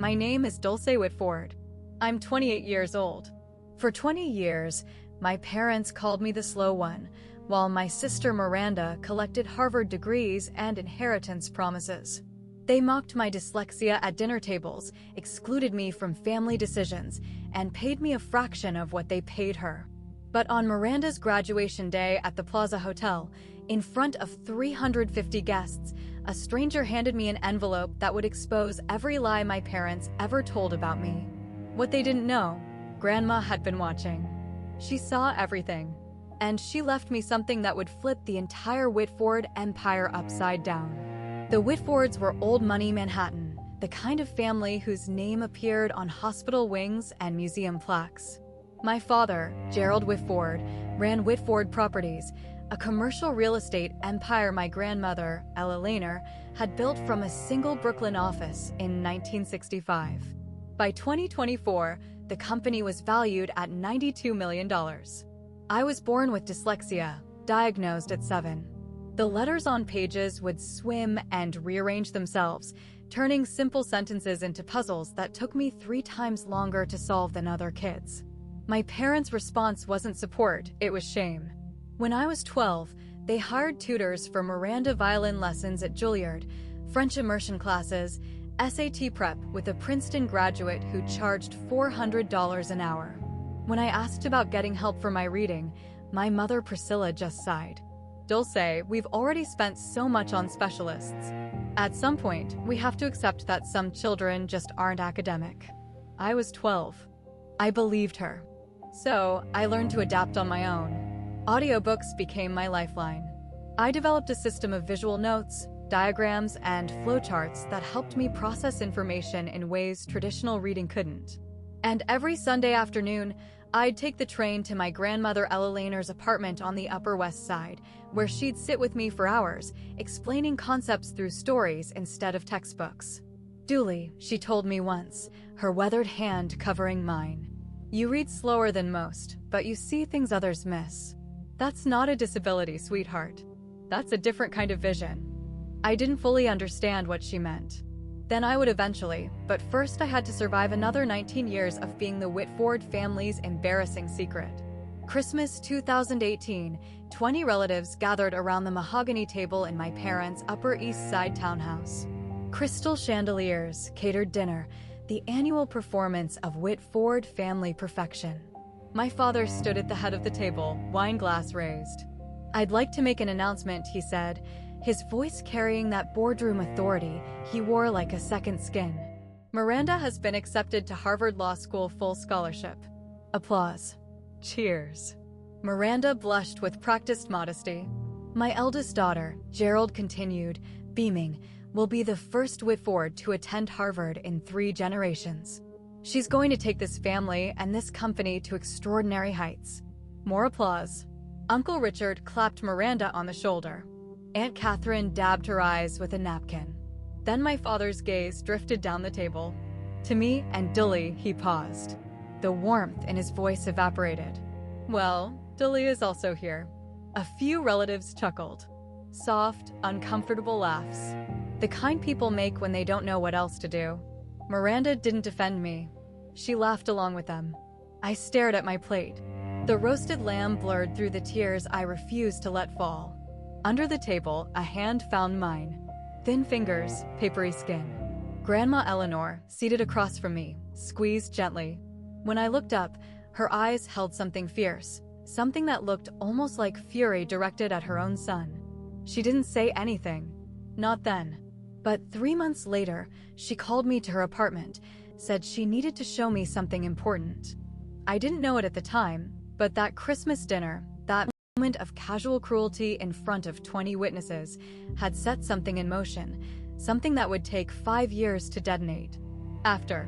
My name is Dulce Whitford. I'm 28 years old. For 20 years, my parents called me the slow one, while my sister Miranda collected Harvard degrees and inheritance promises. They mocked my dyslexia at dinner tables, excluded me from family decisions, and paid me a fraction of what they paid her. But on Miranda's graduation day at the Plaza Hotel, in front of 350 guests, a stranger handed me an envelope that would expose every lie my parents ever told about me. What they didn't know, Grandma had been watching. She saw everything, and she left me something that would flip the entire Whitford empire upside down. The Whitfords were old money Manhattan, the kind of family whose name appeared on hospital wings and museum plaques. My father, Gerald Whitford, ran Whitford Properties, a commercial real estate empire my grandmother, Ella Lehner, had built from a single Brooklyn office in 1965. By 2024, the company was valued at $92 million. I was born with dyslexia, diagnosed at 7. The letters on pages would swim and rearrange themselves, turning simple sentences into puzzles that took me 3 times longer to solve than other kids. My parents' response wasn't support, it was shame. When I was 12, they hired tutors for Miranda violin lessons at Juilliard, French immersion classes, SAT prep with a Princeton graduate who charged $400 an hour. When I asked about getting help for my reading, my mother Priscilla just sighed. Dulce, we've already spent so much on specialists. At some point, we have to accept that some children just aren't academic. I was 12. I believed her. So, I learned to adapt on my own. Audiobooks became my lifeline. I developed a system of visual notes, diagrams, and flowcharts that helped me process information in ways traditional reading couldn't. And every Sunday afternoon, I'd take the train to my grandmother Ella Lehner's apartment on the Upper West Side, where she'd sit with me for hours, explaining concepts through stories instead of textbooks. Dooley, she told me once, her weathered hand covering mine. You read slower than most, but you see things others miss. That's not a disability, sweetheart. That's a different kind of vision. I didn't fully understand what she meant. Then I would eventually, but first I had to survive another 19 years of being the Whitford family's embarrassing secret. Christmas 2018, 20 relatives gathered around the mahogany table in my parents' Upper East Side townhouse. Crystal chandeliers, catered dinner, the annual performance of Whitford family perfection. My father stood at the head of the table, wine glass raised. I'd like to make an announcement, he said, his voice carrying that boardroom authority he wore like a second skin. Miranda has been accepted to Harvard Law School full scholarship. Applause. Cheers. Miranda blushed with practiced modesty. My eldest daughter, Gerald continued, beaming, will be the first Whitford to attend Harvard in 3 generations. She's going to take this family and this company to extraordinary heights. More applause. Uncle Richard clapped Miranda on the shoulder. Aunt Catherine dabbed her eyes with a napkin. Then my father's gaze drifted down the table. To me and Dully, he paused. The warmth in his voice evaporated. Well, Dully is also here. A few relatives chuckled. Soft, uncomfortable laughs. The kind people make when they don't know what else to do. Miranda didn't defend me. She laughed along with them. I stared at my plate. The roasted lamb blurred through the tears I refused to let fall. Under the table, a hand found mine. Thin fingers, papery skin. Grandma Eleanor, seated across from me, squeezed gently. When I looked up, her eyes held something fierce, something that looked almost like fury directed at her own son. She didn't say anything. Not then. But 3 months later, she called me to her apartment, said she needed to show me something important. I didn't know it at the time, but that Christmas dinner, that moment of casual cruelty in front of 20 witnesses, had set something in motion, something that would take 5 years to detonate. After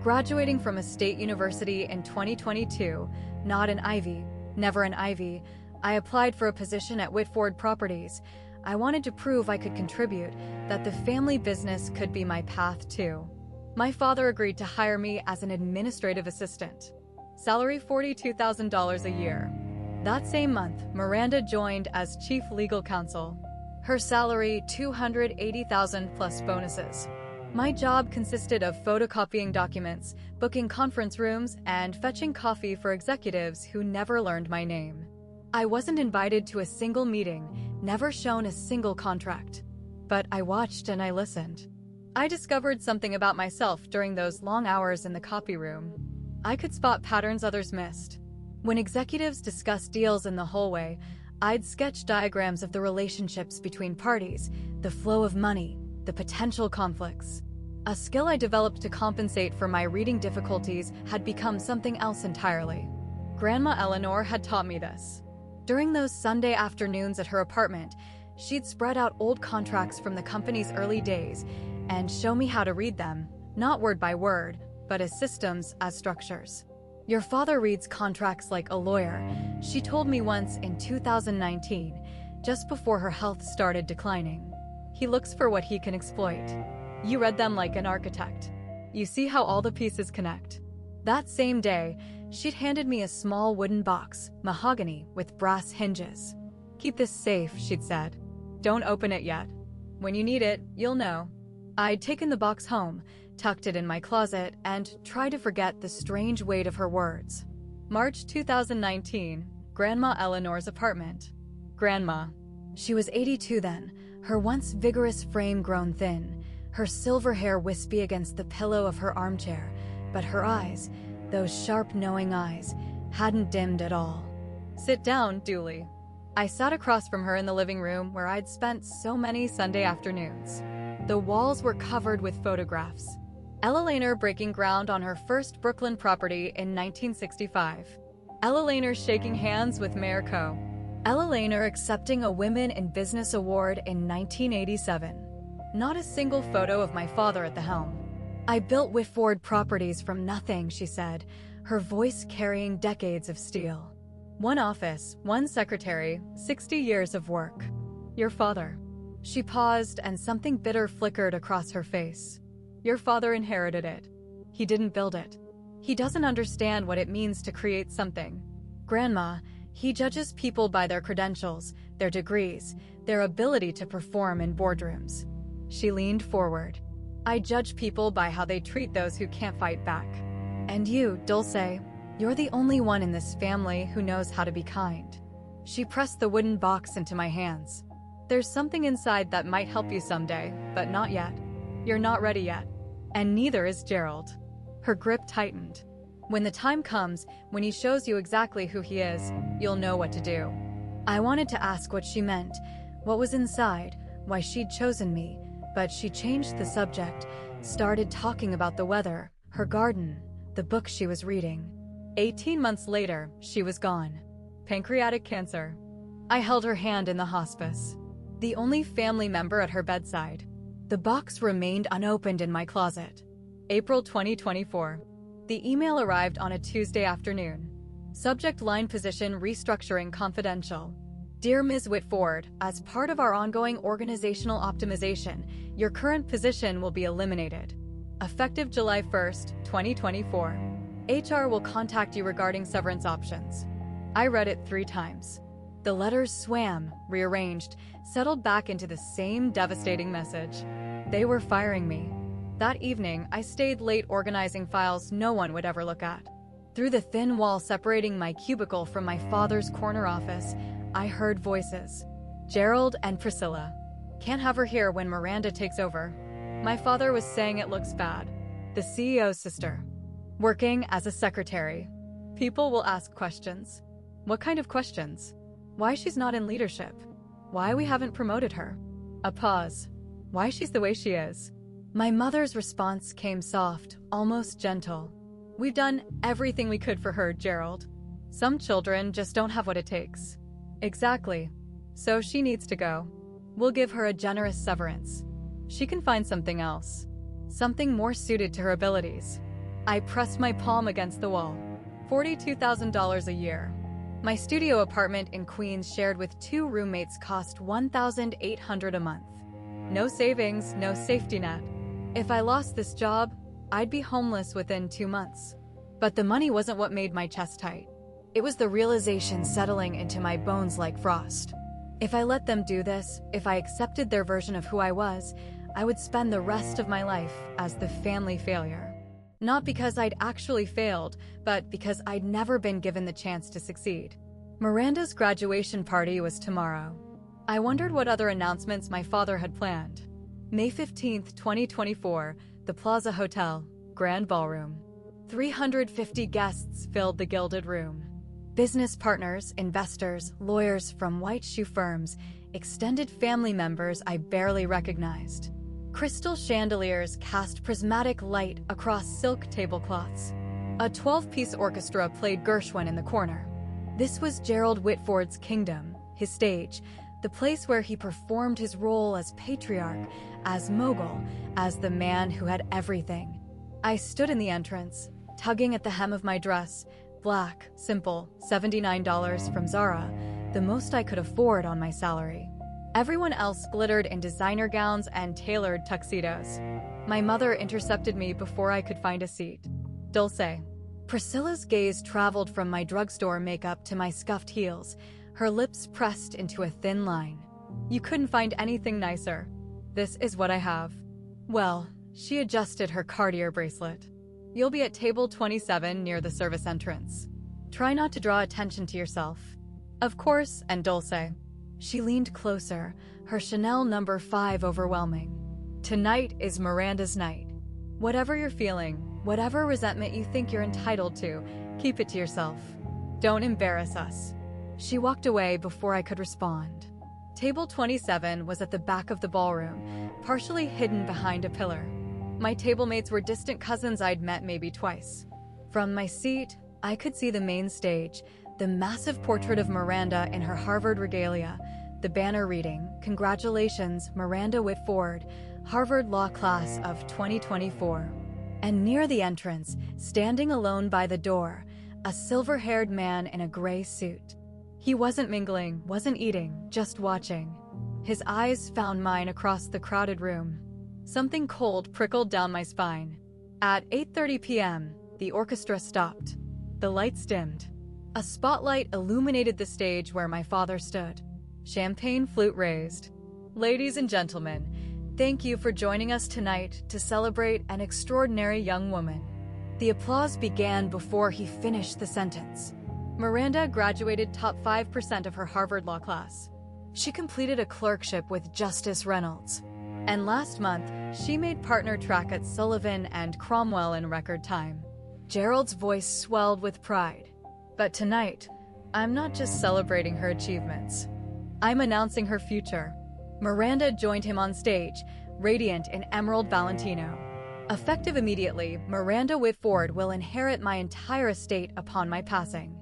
graduating from a state university in 2022, not an Ivy, never an Ivy, I applied for a position at Whitford Properties. I wanted to prove I could contribute, that the family business could be my path too. My father agreed to hire me as an administrative assistant. Salary $42,000 a year. That same month, Miranda joined as chief legal counsel. Her salary $280,000 plus bonuses. My job consisted of photocopying documents, booking conference rooms, and fetching coffee for executives who never learned my name. I wasn't invited to a single meeting, never shown a single contract. But I watched and I listened. I discovered something about myself during those long hours in the copy room. I could spot patterns others missed. When executives discussed deals in the hallway, I'd sketch diagrams of the relationships between parties, the flow of money, the potential conflicts. A skill I developed to compensate for my reading difficulties had become something else entirely. Grandma Eleanor had taught me this. During those Sunday afternoons at her apartment, she'd spread out old contracts from the company's early days and show me how to read them, not word by word, but as systems, as structures. Your father reads contracts like a lawyer, she told me once in 2019, just before her health started declining. He looks for what he can exploit. You read them like an architect. You see how all the pieces connect. That same day, she'd handed me a small wooden box, mahogany, with brass hinges. Keep this safe, she'd said. Don't open it yet. When you need it, you'll know. I'd taken the box home, tucked it in my closet, and tried to forget the strange weight of her words. March 2019, Grandma Eleanor's apartment. Grandma. She was 82 then, her once vigorous frame grown thin, her silver hair wispy against the pillow of her armchair, but her eyes, those sharp knowing eyes, hadn't dimmed at all. Sit down, Dooley. I sat across from her in the living room where I'd spent so many Sunday afternoons. The walls were covered with photographs. Ella Lehner breaking ground on her first Brooklyn property in 1965. Ella Lehner shaking hands with Mayor Koh. Ella Lehner accepting a Women in Business Award in 1987. Not a single photo of my father at the helm. I built Whitford Properties from nothing, she said, her voice carrying decades of steel. One office, one secretary, 60 years of work. Your father. She paused and something bitter flickered across her face. Your father inherited it. He didn't build it. He doesn't understand what it means to create something. Grandma, he judges people by their credentials, their degrees, their ability to perform in boardrooms. She leaned forward. I judge people by how they treat those who can't fight back. And you, Dulce, you're the only one in this family who knows how to be kind. She pressed the wooden box into my hands. There's something inside that might help you someday, but not yet. You're not ready yet. And neither is Gerald. Her grip tightened. When the time comes, when he shows you exactly who he is, you'll know what to do. I wanted to ask what she meant, what was inside, why she'd chosen me, but she changed the subject, started talking about the weather, her garden, the book she was reading. 18 months later, she was gone. Pancreatic cancer. I held her hand in the hospice. The only family member at her bedside. The box remained unopened in my closet. April 2024. The email arrived on a Tuesday afternoon. Subject line position restructuring confidential. Dear Ms. Whitford, as part of our ongoing organizational optimization, your current position will be eliminated. Effective July 1st, 2024. HR will contact you regarding severance options. I read it 3 times. The letters swam, rearranged, settled back into the same devastating message. They were firing me. That evening, I stayed late organizing files no one would ever look at. Through the thin wall separating my cubicle from my father's corner office, I heard voices. Gerald and Priscilla. Can't have her here when Miranda takes over. My father was saying it looks bad. The CEO's sister. Working as a secretary. People will ask questions. What kind of questions? Why she's not in leadership? Why we haven't promoted her? A pause. Why she's the way she is? My mother's response came soft, almost gentle. We've done everything we could for her, Gerald. Some children just don't have what it takes. Exactly. So she needs to go. We'll give her a generous severance. She can find something else. Something more suited to her abilities. I pressed my palm against the wall. $42,000 a year. My studio apartment in Queens shared with 2 roommates cost $1,800 a month. No savings, no safety net. If I lost this job, I'd be homeless within 2 months. But the money wasn't what made my chest tight. It was the realization settling into my bones like frost. If I let them do this, if I accepted their version of who I was, I would spend the rest of my life as the family failure. Not because I'd actually failed, but because I'd never been given the chance to succeed. Miranda's graduation party was tomorrow. I wondered what other announcements my father had planned. May 15th, 2024, the Plaza Hotel, Grand Ballroom. 350 guests filled the gilded room. Business partners, investors, lawyers from white shoe firms, extended family members I barely recognized. Crystal chandeliers cast prismatic light across silk tablecloths. A 12-piece orchestra played Gershwin in the corner. This was Gerald Whitford's kingdom, his stage, the place where he performed his role as patriarch, as mogul, as the man who had everything. I stood in the entrance, tugging at the hem of my dress, black, simple, $79 from Zara, the most I could afford on my salary. Everyone else glittered in designer gowns and tailored tuxedos. My mother intercepted me before I could find a seat. Dulce. Priscilla's gaze traveled from my drugstore makeup to my scuffed heels, her lips pressed into a thin line. You couldn't find anything nicer. This is what I have. Well, she adjusted her Cartier bracelet. You'll be at table 27 near the service entrance. Try not to draw attention to yourself. Of course, and Dulce. She leaned closer, her Chanel No. 5 overwhelming. Tonight is Miranda's night. Whatever you're feeling, whatever resentment you think you're entitled to, keep it to yourself. Don't embarrass us. She walked away before I could respond. Table 27 was at the back of the ballroom, partially hidden behind a pillar. My table mates were distant cousins I'd met maybe twice. From my seat, I could see the main stage, the massive portrait of Miranda in her Harvard regalia, the banner reading, "Congratulations, Miranda Whitford, Harvard Law Class of 2024. And near the entrance, standing alone by the door, a silver-haired man in a gray suit. He wasn't mingling, wasn't eating, just watching. His eyes found mine across the crowded room. Something cold prickled down my spine. At 8:30 p.m., the orchestra stopped. The lights dimmed. A spotlight illuminated the stage where my father stood. Champagne flute raised. Ladies and gentlemen, thank you for joining us tonight to celebrate an extraordinary young woman. The applause began before he finished the sentence. Miranda graduated top 5% of her Harvard Law class. She completed a clerkship with Justice Reynolds. And last month, she made partner track at Sullivan and Cromwell in record time. Gerald's voice swelled with pride. But tonight, I'm not just celebrating her achievements. I'm announcing her future. Miranda joined him on stage, radiant in emerald Valentino. Effective immediately, Miranda Whitford will inherit my entire estate upon my passing.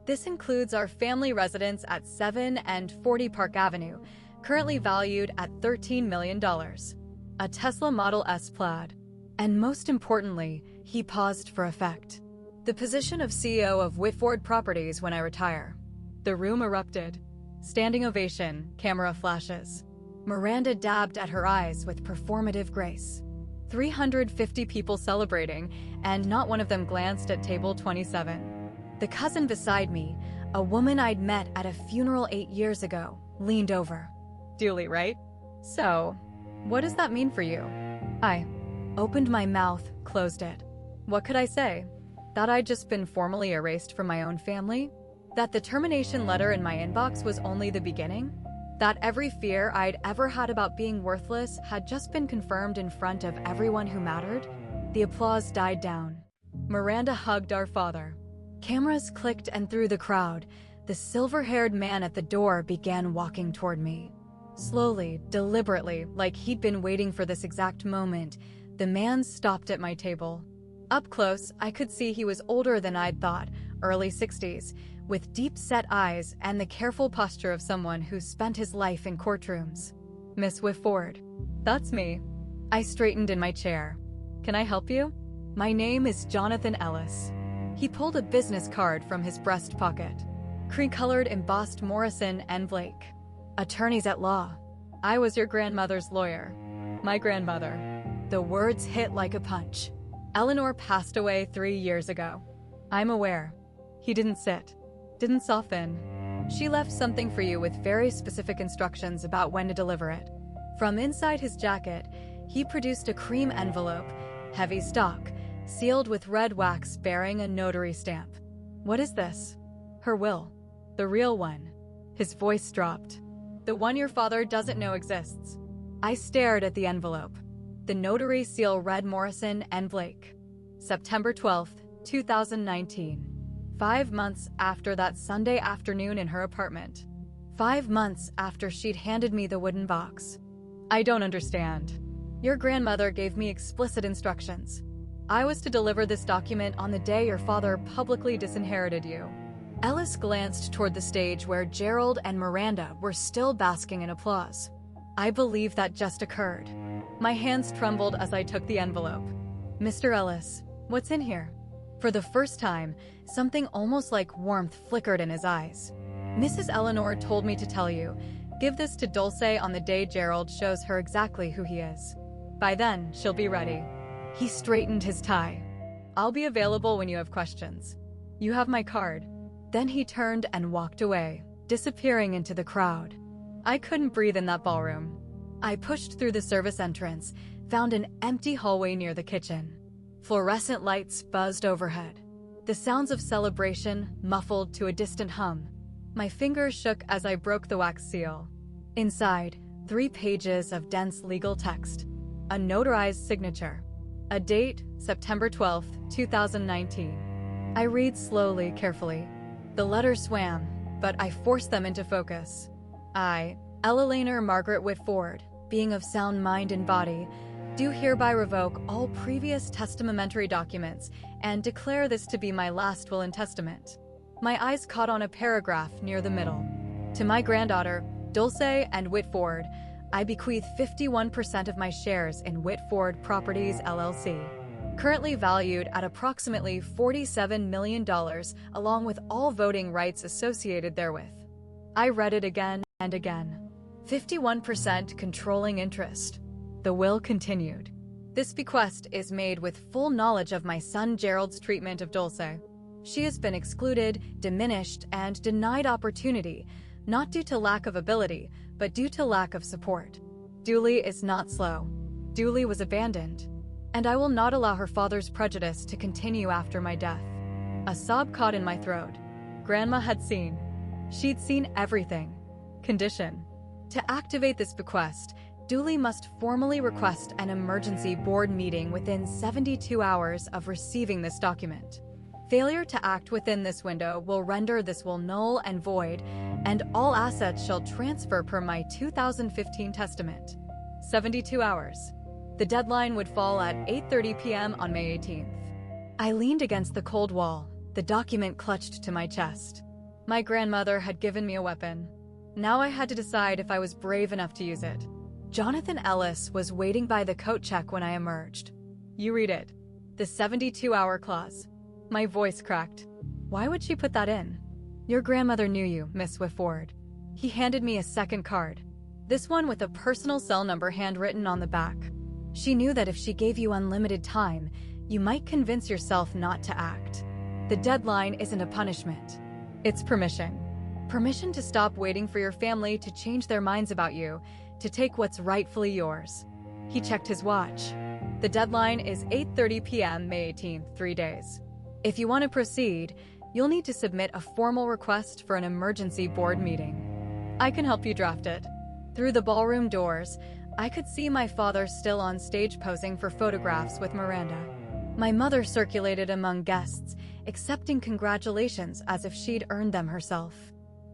This includes our family residence at 7 and 40 Park Avenue, currently valued at $13 million. A Tesla Model S Plaid. And most importantly, he paused for effect. The position of CEO of Whitford Properties when I retire. The room erupted. Standing ovation, camera flashes. Miranda dabbed at her eyes with performative grace. 350 people celebrating, and not one of them glanced at table 27. The cousin beside me, a woman I'd met at a funeral 8 years ago, leaned over. Duly, right? So, what does that mean for you? I opened my mouth, closed it. What could I say? That I'd just been formally erased from my own family? That the termination letter in my inbox was only the beginning? That every fear I'd ever had about being worthless had just been confirmed in front of everyone who mattered? The applause died down. Miranda hugged our father. Cameras clicked, and through the crowd, the silver-haired man at the door began walking toward me. Slowly, deliberately, like he'd been waiting for this exact moment, the man stopped at my table. Up close, I could see he was older than I'd thought, early 60s, with deep-set eyes and the careful posture of someone who spent his life in courtrooms. Miss Whitford. That's me. I straightened in my chair. Can I help you? My name is Jonathan Ellis. He pulled a business card from his breast pocket. Cream-colored embossed Morrison and Blake. Attorneys at law. I was your grandmother's lawyer. My grandmother. The words hit like a punch. Eleanor passed away 3 years ago. I'm aware. He didn't sit. Didn't soften. She left something for you with very specific instructions about when to deliver it. From inside his jacket, He produced a cream envelope, heavy stock, sealed with red wax bearing a notary stamp. What is this? Her will. The real one. His voice dropped. The one your father doesn't know exists. I stared at the envelope. The notary seal read Morrison and Blake. September 12th, 2019. 5 months after that Sunday afternoon in her apartment. 5 months after she'd handed me the wooden box. I don't understand. Your grandmother gave me explicit instructions. I was to deliver this document on the day your father publicly disinherited you. Ellis glanced toward the stage where Gerald and Miranda were still basking in applause. I believe that just occurred. My hands trembled as I took the envelope. Mr. Ellis, what's in here? For the first time, something almost like warmth flickered in his eyes. Mrs. Eleanor told me to tell you, give this to Dulce on the day Gerald shows her exactly who he is. By then, she'll be ready. He straightened his tie. I'll be available when you have questions. You have my card. Then he turned and walked away, disappearing into the crowd. I couldn't breathe in that ballroom. I pushed through the service entrance, found an empty hallway near the kitchen. Fluorescent lights buzzed overhead. The sounds of celebration muffled to a distant hum. My fingers shook as I broke the wax seal. Inside, 3 pages of dense legal text. A notarized signature. A date, September 12th, 2019. I read slowly, carefully. The letters swam, but I forced them into focus. I, Ella Laner Margaret Whitford, being of sound mind and body, do hereby revoke all previous testamentary documents and declare this to be my last will and testament. My eyes caught on a paragraph near the middle. To my granddaughter, Dulce and Whitford, I bequeath 51% of my shares in Whitford Properties LLC, currently valued at approximately $47 million, along with all voting rights associated therewith. I read it again and again. 51% controlling interest. The will continued. This bequest is made with full knowledge of my son Gerald's treatment of Dulce. She has been excluded, diminished, and denied opportunity, not due to lack of ability, but due to lack of support. Dooley is not slow. Dooley was abandoned. And I will not allow her father's prejudice to continue after my death. A sob caught in my throat. Grandma had seen. She'd seen everything. Condition. To activate this bequest, Dooley must formally request an emergency board meeting within 72 hours of receiving this document. Failure to act within this window will render this will null and void, and all assets shall transfer per my 2015 testament. 72 hours. The deadline would fall at 8:30 p.m. on May 18th. I leaned against the cold wall, the document clutched to my chest. My grandmother had given me a weapon. Now I had to decide if I was brave enough to use it. Jonathan Ellis was waiting by the coat check when I emerged. You read it. The 72-hour clause. My voice cracked. Why would she put that in? Your grandmother knew you, Miss Whitford. He handed me a second card. This one with a personal cell number handwritten on the back. She knew that if she gave you unlimited time, you might convince yourself not to act. The deadline isn't a punishment. It's permission. Permission to stop waiting for your family to change their minds about you, to take what's rightfully yours. He checked his watch. The deadline is 8:30 p.m. May 18th, 3 days. If you want to proceed, you'll need to submit a formal request for an emergency board meeting. I can help you draft it. Through the ballroom doors, I could see my father still on stage posing for photographs with Miranda. My mother circulated among guests, accepting congratulations as if she'd earned them herself.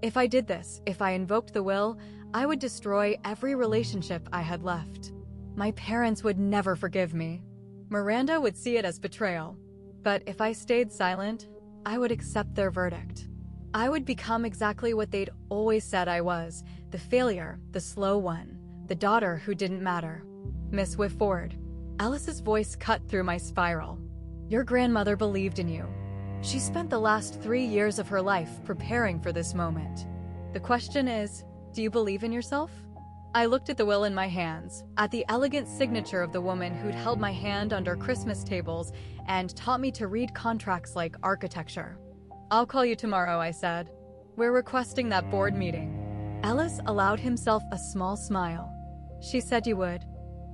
If I did this, if I invoked the will, I would destroy every relationship I had left. My parents would never forgive me. Miranda would see it as betrayal. But if I stayed silent, I would accept their verdict. I would become exactly what they'd always said I was, the failure, the slow one, the daughter who didn't matter. Miss Whitford. Alice's voice cut through my spiral. Your grandmother believed in you. She spent the last 3 years of her life preparing for this moment. The question is, do you believe in yourself? I looked at the will in my hands, at the elegant signature of the woman who'd held my hand under Christmas tables and taught me to read contracts like architecture. I'll call you tomorrow, I said. We're requesting that board meeting. Ellis allowed himself a small smile. She said you would.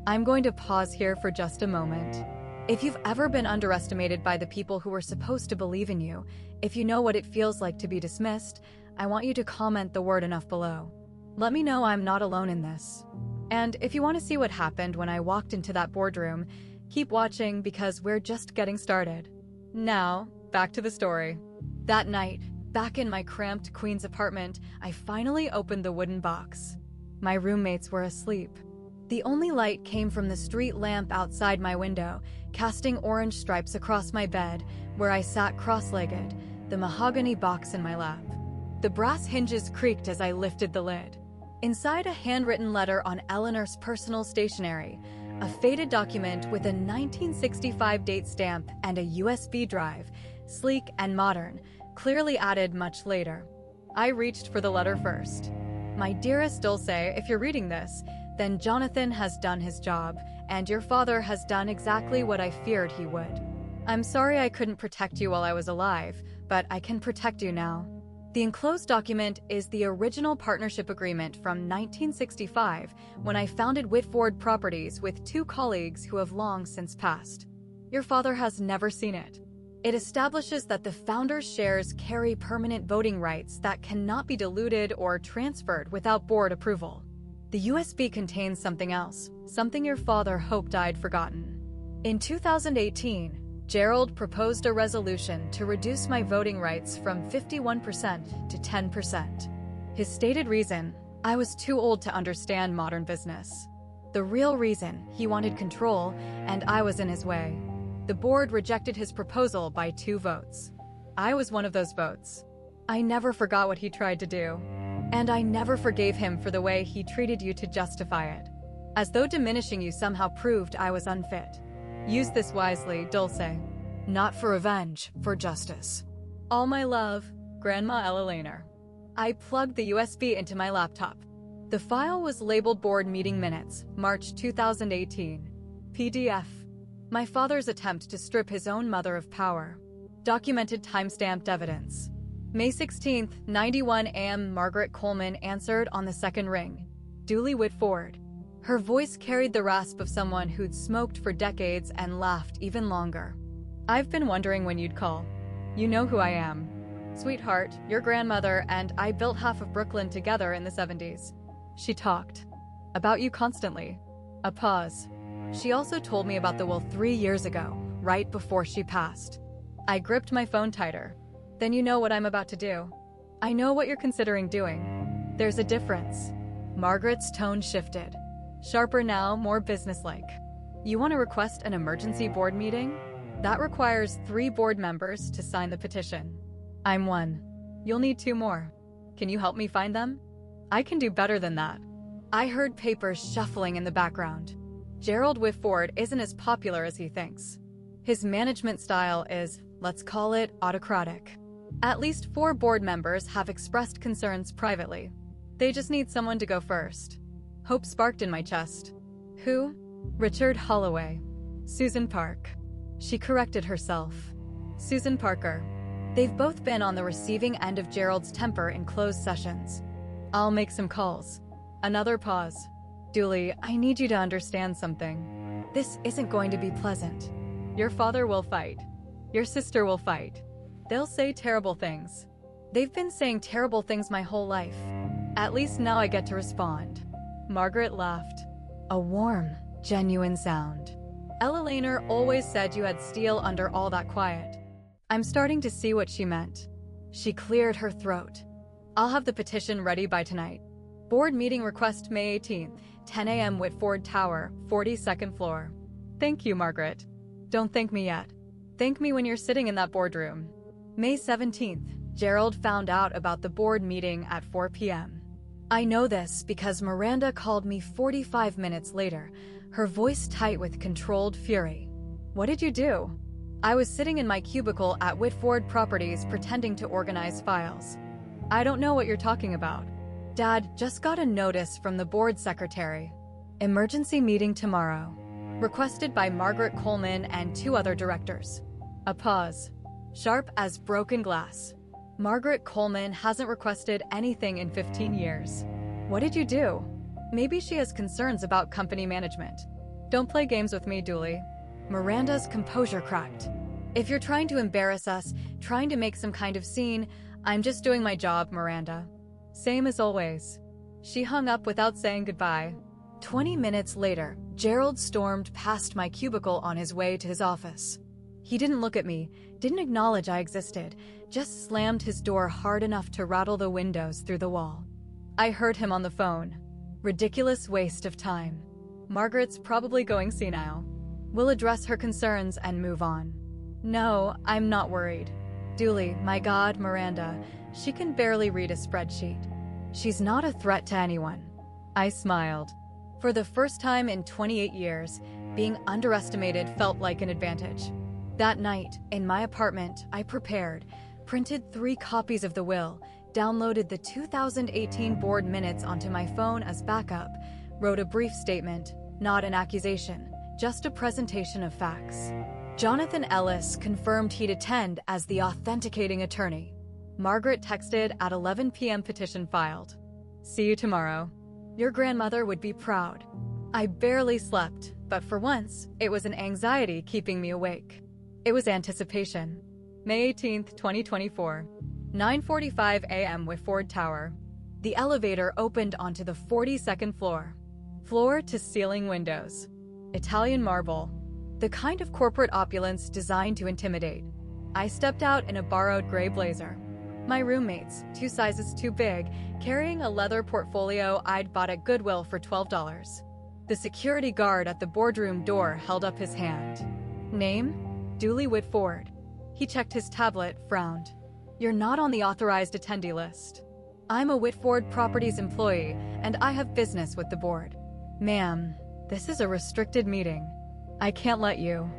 I'm going to pause here for just a moment. If you've ever been underestimated by the people who were supposed to believe in you, if you know what it feels like to be dismissed, I want you to comment the word enough below. Let me know I'm not alone in this. And if you want to see what happened when I walked into that boardroom, keep watching because we're just getting started. Now, back to the story. That night, back in my cramped Queens apartment, I finally opened the wooden box. My roommates were asleep. The only light came from the street lamp outside my window, casting orange stripes across my bed, where I sat cross-legged, the mahogany box in my lap. The brass hinges creaked as I lifted the lid. Inside a handwritten letter on Eleanor's personal stationery, a faded document with a 1965 date stamp and a USB drive, sleek and modern, clearly added much later. I reached for the letter first. My dearest Dulce, if you're reading this, then Jonathan has done his job, and your father has done exactly what I feared he would. I'm sorry I couldn't protect you while I was alive, but I can protect you now. The enclosed document is the original partnership agreement from 1965 when I founded Whitford Properties with 2 colleagues who have long since passed. Your father has never seen it. It establishes that the founder's shares carry permanent voting rights that cannot be diluted or transferred without board approval. The USB contains something else, something your father hoped I'd forgotten. In 2018, Gerald proposed a resolution to reduce my voting rights from 51% to 10%. His stated reason: I was too old to understand modern business. The real reason: he wanted control, and I was in his way. The board rejected his proposal by 2 votes. I was one of those votes. I never forgot what he tried to do. And I never forgave him for the way he treated you to justify it. As though diminishing you somehow proved I was unfit. Use this wisely, Dulce. Not for revenge, for justice. All my love, Grandma Eleanor. I plugged the USB into my laptop. The file was labeled Board Meeting Minutes, March 2018. PDF. My father's attempt to strip his own mother of power. Documented timestamped evidence. May 16th, 91 a.m. Margaret Coleman answered on the second ring. Duly Whitford. Her voice carried the rasp of someone who'd smoked for decades and laughed even longer. I've been wondering when you'd call. You know who I am. Sweetheart, your grandmother and I built half of Brooklyn together in the 70s. She talked about you constantly. A pause. She also told me about the will 3 years ago, right before she passed. I gripped my phone tighter. Then you know what I'm about to do. I know what you're considering doing. There's a difference. Margaret's tone shifted. Sharper now, more businesslike. You want to request an emergency board meeting? That requires 3 board members to sign the petition. I'm 1. You'll need 2 more. Can you help me find them? I can do better than that. I heard papers shuffling in the background. Gerald Whitford isn't as popular as he thinks. His management style is, let's call it, autocratic. At least 4 board members have expressed concerns privately. They just need someone to go first. Hope sparked in my chest. Who? Richard Holloway. Susan Park. She corrected herself. Susan Parker. They've both been on the receiving end of Gerald's temper in closed sessions. I'll make some calls. Another pause. Dooley, I need you to understand something. This isn't going to be pleasant. Your father will fight. Your sister will fight. They'll say terrible things. They've been saying terrible things my whole life. At least now I get to respond. Margaret laughed. A warm, genuine sound. Eleanor always said you had steel under all that quiet. I'm starting to see what she meant. She cleared her throat. I'll have the petition ready by tonight. Board meeting request May 18th, 10 a.m. Whitford Tower, 42nd floor. Thank you, Margaret. Don't thank me yet. Thank me when you're sitting in that boardroom. May 17th, Gerald found out about the board meeting at 4 p.m. I know this because Miranda called me 45 minutes later, her voice tight with controlled fury. What did you do? I was sitting in my cubicle at Whitford Properties pretending to organize files. I don't know what you're talking about. Dad just got a notice from the board secretary. Emergency meeting tomorrow. Requested by Margaret Coleman and 2 other directors. A pause. Sharp as broken glass. Margaret Coleman hasn't requested anything in 15 years. What did you do? Maybe she has concerns about company management. Don't play games with me, Dooley. Miranda's composure cracked. If you're trying to embarrass us, trying to make some kind of scene, I'm just doing my job, Miranda. Same as always. She hung up without saying goodbye. 20 minutes later, Gerald stormed past my cubicle on his way to his office. He didn't look at me, didn't acknowledge I existed, just slammed his door hard enough to rattle the windows through the wall. I heard him on the phone. Ridiculous waste of time. Margaret's probably going senile. We'll address her concerns and move on. No, I'm not worried. Dooley, my God, Miranda, she can barely read a spreadsheet. She's not a threat to anyone. I smiled. For the first time in 28 years, being underestimated felt like an advantage. That night, in my apartment, I prepared, printed 3 copies of the will, downloaded the 2018 board minutes onto my phone as backup, wrote a brief statement, not an accusation, just a presentation of facts. Jonathan Ellis confirmed he'd attend as the authenticating attorney. Margaret texted at 11 p.m. petition filed. See you tomorrow. Your grandmother would be proud. I barely slept, but for once, it was an anxiety keeping me awake. It was anticipation. May 18, 2024. 9:45 a.m. Whitford Tower. The elevator opened onto the 42nd floor. Floor-to-ceiling windows. Italian marble. The kind of corporate opulence designed to intimidate. I stepped out in a borrowed gray blazer. My roommates, 2 sizes too big, carrying a leather portfolio I'd bought at Goodwill for $12. The security guard at the boardroom door held up his hand. Name? Dooley Whitford. He checked his tablet, frowned. You're not on the authorized attendee list. I'm a Whitford Properties employee, and I have business with the board. Ma'am, this is a restricted meeting. I can't let you.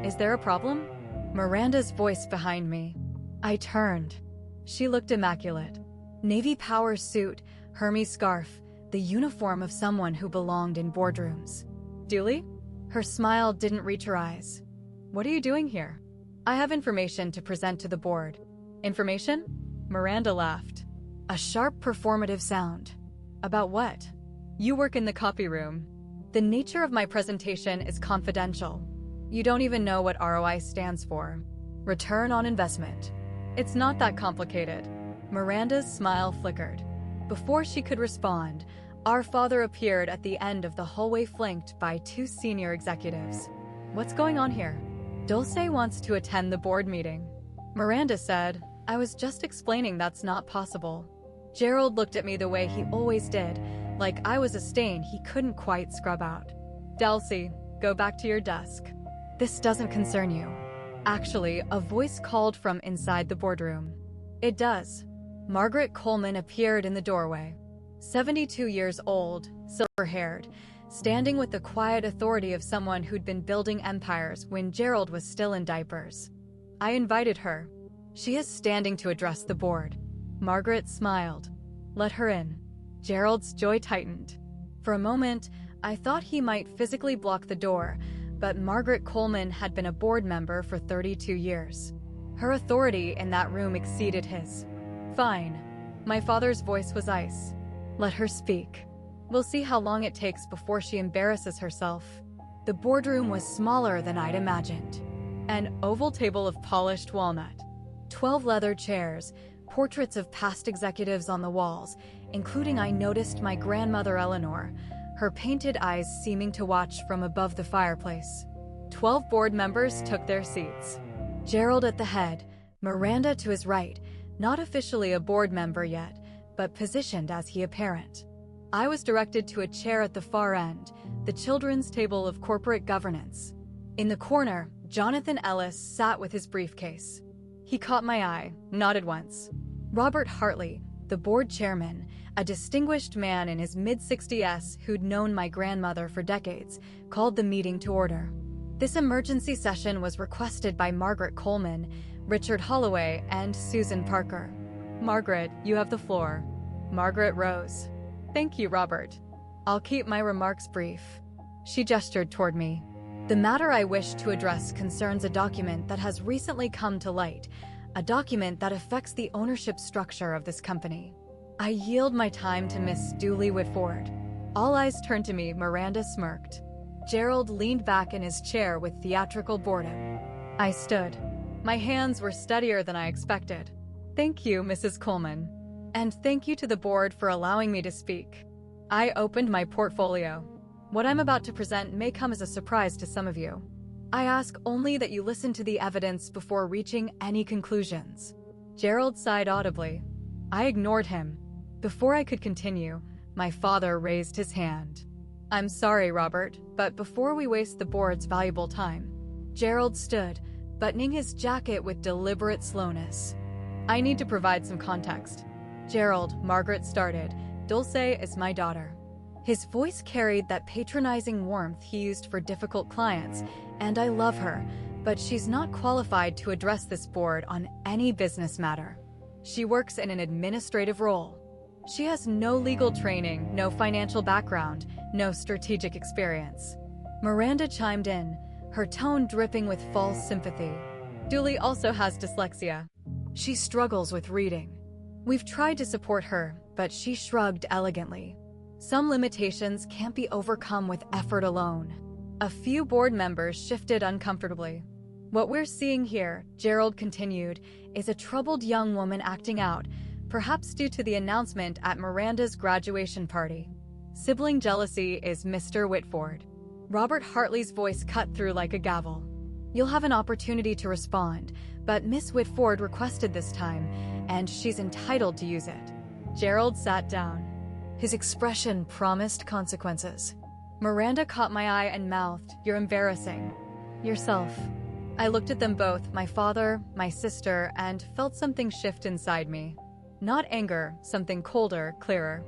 Is there a problem? Miranda's voice behind me. I turned. She looked immaculate. Navy power suit, Hermes scarf, the uniform of someone who belonged in boardrooms. Dooley? Her smile didn't reach her eyes. What are you doing here? I have information to present to the board. Information? Miranda laughed. A sharp performative sound. About what? You work in the copy room. The nature of my presentation is confidential. You don't even know what ROI stands for. Return on investment. It's not that complicated. Miranda's smile flickered. Before she could respond, our father appeared at the end of the hallway flanked by 2 senior executives. What's going on here? Dulce wants to attend the board meeting. Miranda said, I was just explaining that's not possible. Gerald looked at me the way he always did, like I was a stain he couldn't quite scrub out. Dulce, go back to your desk. This doesn't concern you. Actually, a voice called from inside the boardroom. It does. Margaret Coleman appeared in the doorway. 72 years old, silver-haired, standing with the quiet authority of someone who'd been building empires when Gerald was still in diapers. I invited her. She is standing to address the board. Margaret smiled. Let her in. Gerald's jaw tightened. For a moment, I thought he might physically block the door, but Margaret Coleman had been a board member for 32 years. Her authority in that room exceeded his. Fine. My father's voice was ice. Let her speak. We'll see how long it takes before she embarrasses herself. The boardroom was smaller than I'd imagined. An oval table of polished walnut. 12 leather chairs, portraits of past executives on the walls, including I noticed my grandmother Eleanor, her painted eyes seeming to watch from above the fireplace. 12 board members took their seats. Gerald at the head, Miranda to his right, not officially a board member yet, but positioned as he apparent. I was directed to a chair at the far end, the children's table of corporate governance. In the corner, Jonathan Ellis sat with his briefcase. He caught my eye, nodded once. Robert Hartley, the board chairman, a distinguished man in his mid-60s who'd known my grandmother for decades, called the meeting to order. This emergency session was requested by Margaret Coleman, Richard Holloway, and Susan Parker. Margaret, you have the floor. Margaret rose. Thank you, Robert. I'll keep my remarks brief. She gestured toward me. The matter I wish to address concerns a document that has recently come to light, a document that affects the ownership structure of this company. I yield my time to Miss Dooley Whitford. All eyes turned to me. Miranda smirked. Gerald leaned back in his chair with theatrical boredom. I stood. My hands were steadier than I expected. Thank you, Mrs. Coleman. And thank you to the board for allowing me to speak. I opened my portfolio. What I'm about to present may come as a surprise to some of you. I ask only that you listen to the evidence before reaching any conclusions. Gerald sighed audibly. I ignored him. Before I could continue, my father raised his hand. I'm sorry, Robert, but before we waste the board's valuable time. Gerald stood, buttoning his jacket with deliberate slowness. I need to provide some context. Gerald, Margaret started. Dulce is my daughter. His voice carried that patronizing warmth he used for difficult clients, and I love her, but she's not qualified to address this board on any business matter. She works in an administrative role. She has no legal training, no financial background, no strategic experience. Miranda chimed in, her tone dripping with false sympathy. Julie also has dyslexia. She struggles with reading. We've tried to support her, but she shrugged elegantly. Some limitations can't be overcome with effort alone. A few board members shifted uncomfortably. What we're seeing here, Gerald continued, is a troubled young woman acting out, perhaps due to the announcement at Miranda's graduation party. Sibling jealousy is Mr. Whitford. Robert Hartley's voice cut through like a gavel. You'll have an opportunity to respond, but Miss Whitford requested this time, and she's entitled to use it. Gerald sat down. His expression promised consequences. Miranda caught my eye and mouthed, "You're embarrassing." Yourself. I looked at them both, my father, my sister, and felt something shift inside me. Not anger, something colder, clearer.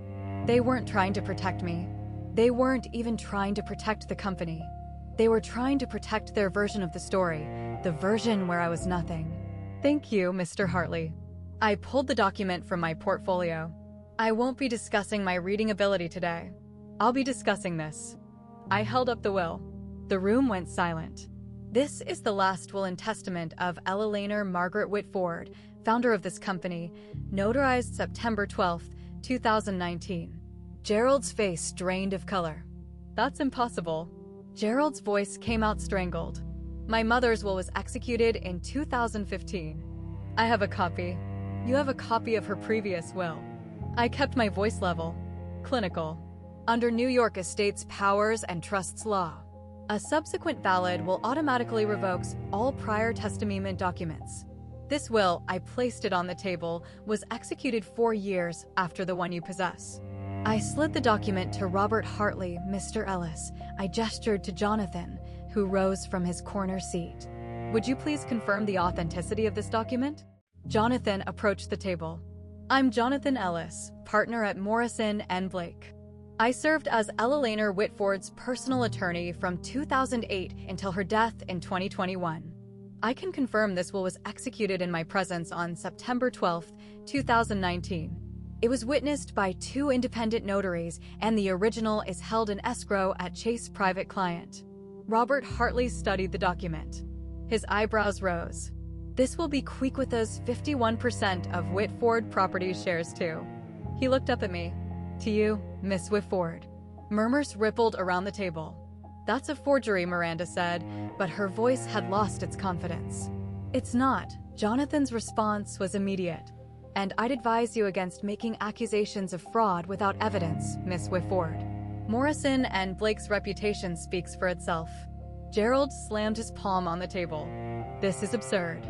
They weren't trying to protect me. They weren't even trying to protect the company. They were trying to protect their version of the story, the version where I was nothing. Thank you, Mr. Hartley. I pulled the document from my portfolio. I won't be discussing my reading ability today. I'll be discussing this. I held up the will. The room went silent. This is the last will and testament of Ella Laner Margaret Whitford, founder of this company, notarized September 12, 2019. Gerald's face drained of color. That's impossible. Gerald's voice came out strangled. My mother's will was executed in 2015. I have a copy. You have a copy of her previous will. I kept my voice level. Clinical. Under New York Estates Powers and Trusts Law, a subsequent ballot will automatically revoke all prior testament documents. This will, I placed it on the table, was executed 4 years after the one you possess. I slid the document to Robert Hartley, Mr. Ellis. I gestured to Jonathan, who rose from his corner seat. Would you please confirm the authenticity of this document? Jonathan approached the table. I'm Jonathan Ellis, partner at Morrison & Blake. I served as Ella Laner Whitford's personal attorney from 2008 until her death in 2021. I can confirm this will was executed in my presence on September 12, 2019. It was witnessed by 2 independent notaries, and the original is held in escrow at Chase Private Client. Robert Hartley studied the document. His eyebrows rose. This will bequeath 51% of Whitford Properties shares too. He looked up at me. To you, Miss Whitford. Murmurs rippled around the table. That's a forgery, Miranda said, but her voice had lost its confidence. It's not. Jonathan's response was immediate. And I'd advise you against making accusations of fraud without evidence, Miss Whitford. Morrison & Blake's reputation speaks for itself. Gerald slammed his palm on the table. This is absurd.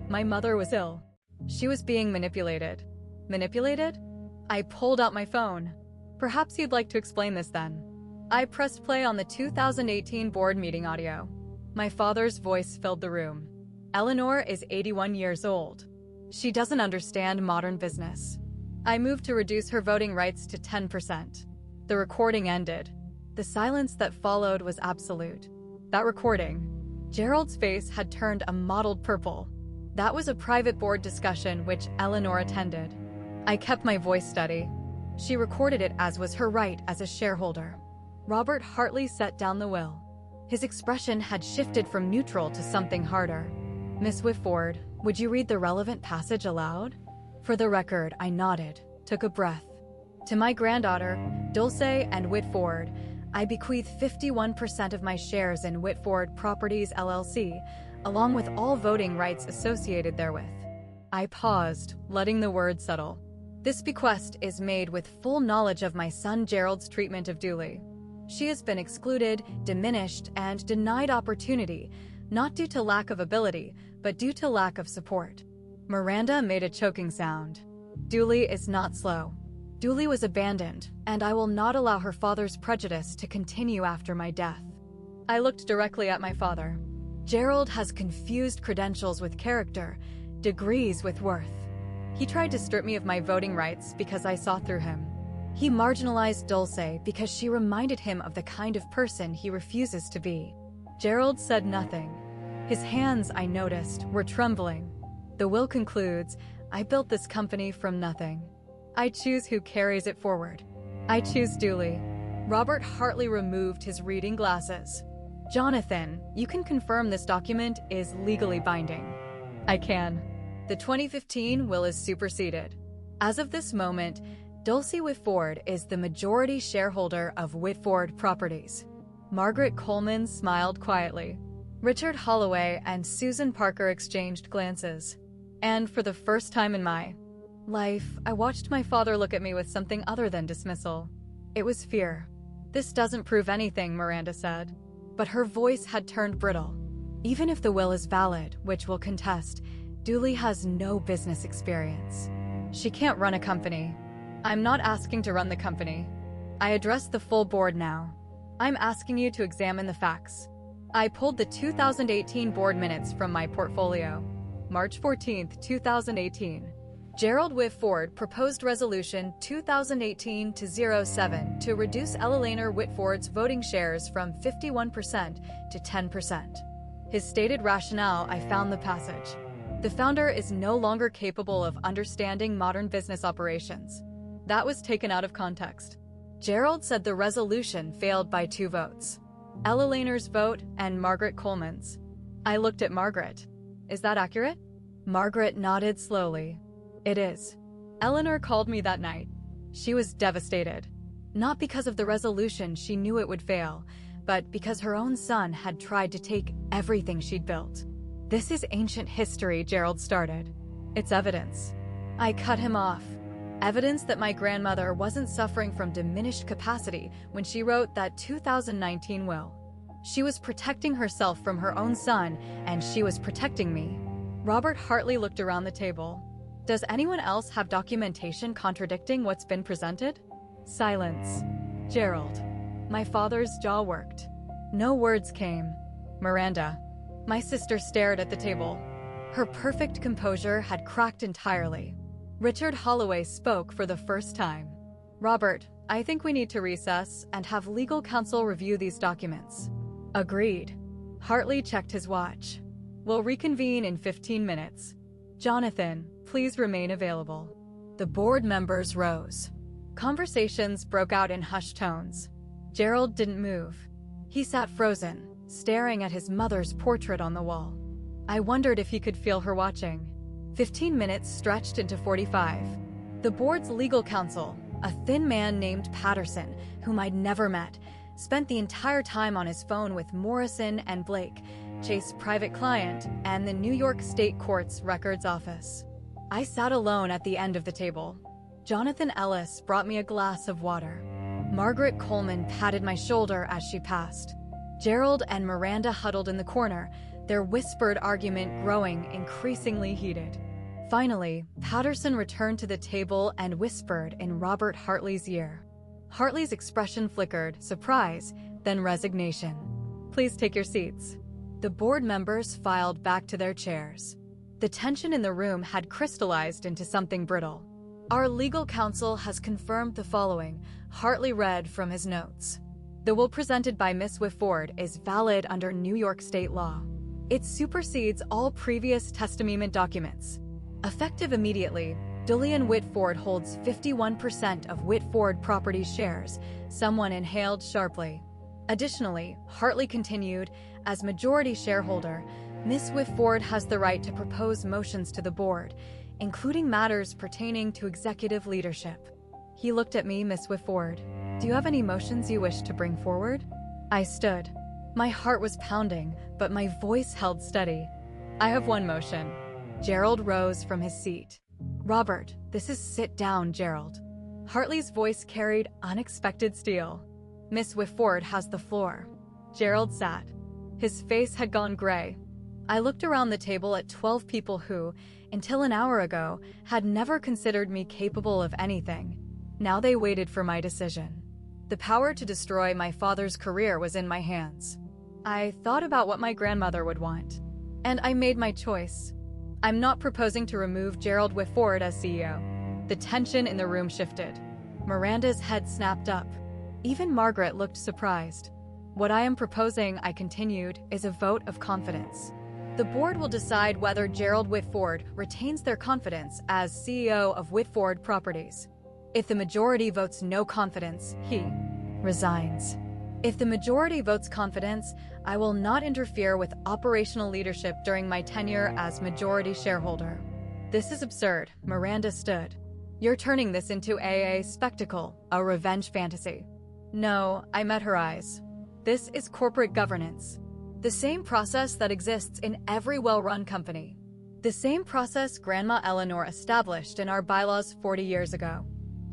My mother was ill. She was being manipulated. Manipulated? I pulled out my phone. Perhaps you'd like to explain this then. I pressed play on the 2018 board meeting audio. My father's voice filled the room. Eleanor is 81 years old. She doesn't understand modern business. I moved to reduce her voting rights to 10%. The recording ended. The silence that followed was absolute. That recording. Gerald's face had turned a mottled purple. That was a private board discussion which Eleanor attended. I kept my voice steady. She recorded it as was her right as a shareholder. Robert Hartley set down the will. His expression had shifted from neutral to something harder. Miss Whitford, would you read the relevant passage aloud? For the record, I nodded, took a breath. To my granddaughter, Dulce and Whitford, I bequeath 51% of my shares in Whitford Properties LLC, along with all voting rights associated therewith. I paused, letting the words settle. This bequest is made with full knowledge of my son Gerald's treatment of Dooley. She has been excluded, diminished, and denied opportunity, not due to lack of ability, but due to lack of support. Miranda made a choking sound. Dooley is not slow. Dooley was abandoned, and I will not allow her father's prejudice to continue after my death. I looked directly at my father. Gerald has confused credentials with character, degrees with worth. He tried to strip me of my voting rights because I saw through him. He marginalized Dulce because she reminded him of the kind of person he refuses to be. Gerald said nothing. His hands, I noticed, were trembling. The will concludes, I built this company from nothing. I choose who carries it forward. I choose Dooley. Robert Hartley removed his reading glasses. Jonathan, you can confirm this document is legally binding. I can. The 2015 will is superseded. As of this moment, Dulce Whitford is the majority shareholder of Whitford Properties. Margaret Coleman smiled quietly. Richard Holloway and Susan Parker exchanged glances. And for the first time in my life, I watched my father look at me with something other than dismissal. It was fear. This doesn't prove anything, Miranda said. But her voice had turned brittle. Even if the will is valid, which we'll contest, Dooley has no business experience. She can't run a company. I'm not asking to run the company. I address the full board now. I'm asking you to examine the facts. I pulled the 2018 board minutes from my portfolio. March 14, 2018. Gerald Whitford proposed Resolution 2018-07 to reduce Eleanor Whitford's voting shares from 51% to 10%. His stated rationale, I found the passage. The founder is no longer capable of understanding modern business operations. That was taken out of context. Gerald said the resolution failed by 2 votes. Eleanor's vote and Margaret Coleman's. I looked at Margaret. Is that accurate? Margaret nodded slowly. It is. Eleanor called me that night. She was devastated. Not because of the resolution she knew it would fail, but because her own son had tried to take everything she'd built. This is ancient history, Gerald started. It's evidence. I cut him off. Evidence that my grandmother wasn't suffering from diminished capacity when she wrote that 2019 will. She was protecting herself from her own son, and she was protecting me. Robert Hartley looked around the table. Does anyone else have documentation contradicting what's been presented? Silence. Gerald. My father's jaw worked. No words came. Miranda. My sister stared at the table. Her perfect composure had cracked entirely. Richard Holloway spoke for the first time. Robert, I think we need to recess and have legal counsel review these documents. Agreed. Hartley checked his watch. We'll reconvene in 15 minutes. Jonathan, please remain available. The board members rose. Conversations broke out in hushed tones. Gerald didn't move. He sat frozen, staring at his mother's portrait on the wall. I wondered if he could feel her watching. 15 minutes stretched into 45. The board's legal counsel, a thin man named Patterson, whom I'd never met, spent the entire time on his phone with Morrison and Blake, Chase's private client, and the New York State Court's records office. I sat alone at the end of the table. Jonathan Ellis brought me a glass of water. Margaret Coleman patted my shoulder as she passed. Gerald and Miranda huddled in the corner, their whispered argument growing increasingly heated. Finally, Patterson returned to the table and whispered in Robert Hartley's ear. Hartley's expression flickered, surprise, then resignation. Please take your seats. The board members filed back to their chairs. The tension in the room had crystallized into something brittle. Our legal counsel has confirmed the following, Hartley read from his notes. The will presented by Miss Whitford is valid under New York state law. It supersedes all previous testament documents. Effective immediately, Dullian Whitford holds 51% of Whitford Properties shares. Someone inhaled sharply. Additionally, Hartley continued, as majority shareholder, Miss Whitford has the right to propose motions to the board, including matters pertaining to executive leadership. He looked at me, Miss Whitford. Do you have any motions you wish to bring forward? I stood. My heart was pounding, but my voice held steady. I have one motion. Gerald rose from his seat. Robert, this is sit down, Gerald. Hartley's voice carried unexpected steel. Miss Whitford has the floor. Gerald sat. His face had gone gray. I looked around the table at 12 people who, until an hour ago, had never considered me capable of anything. Now they waited for my decision. The power to destroy my father's career was in my hands. I thought about what my grandmother would want, and I made my choice. I'm not proposing to remove Gerald Whitford as CEO. The tension in the room shifted. Miranda's head snapped up. Even Margaret looked surprised. What I am proposing, I continued, is a vote of confidence. The board will decide whether Gerald Whitford retains their confidence as CEO of Whitford Properties. If the majority votes no confidence, he resigns. If the majority votes confidence, I will not interfere with operational leadership during my tenure as majority shareholder. This is absurd, Miranda stood. You're turning this into a spectacle, a revenge fantasy. No, I met her eyes. This is corporate governance. The same process that exists in every well-run company. The same process Grandma Eleanor established in our bylaws 40 years ago.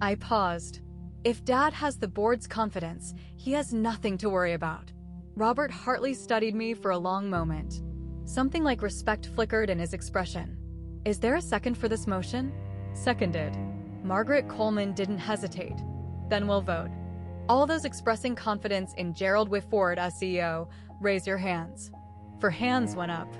I paused. If Dad has the board's confidence, he has nothing to worry about. Robert Hartley studied me for a long moment. Something like respect flickered in his expression. Is there a second for this motion? Seconded. Margaret Coleman didn't hesitate. Then we'll vote. All those expressing confidence in Gerald Whitford as CEO, raise your hands. For hands went up.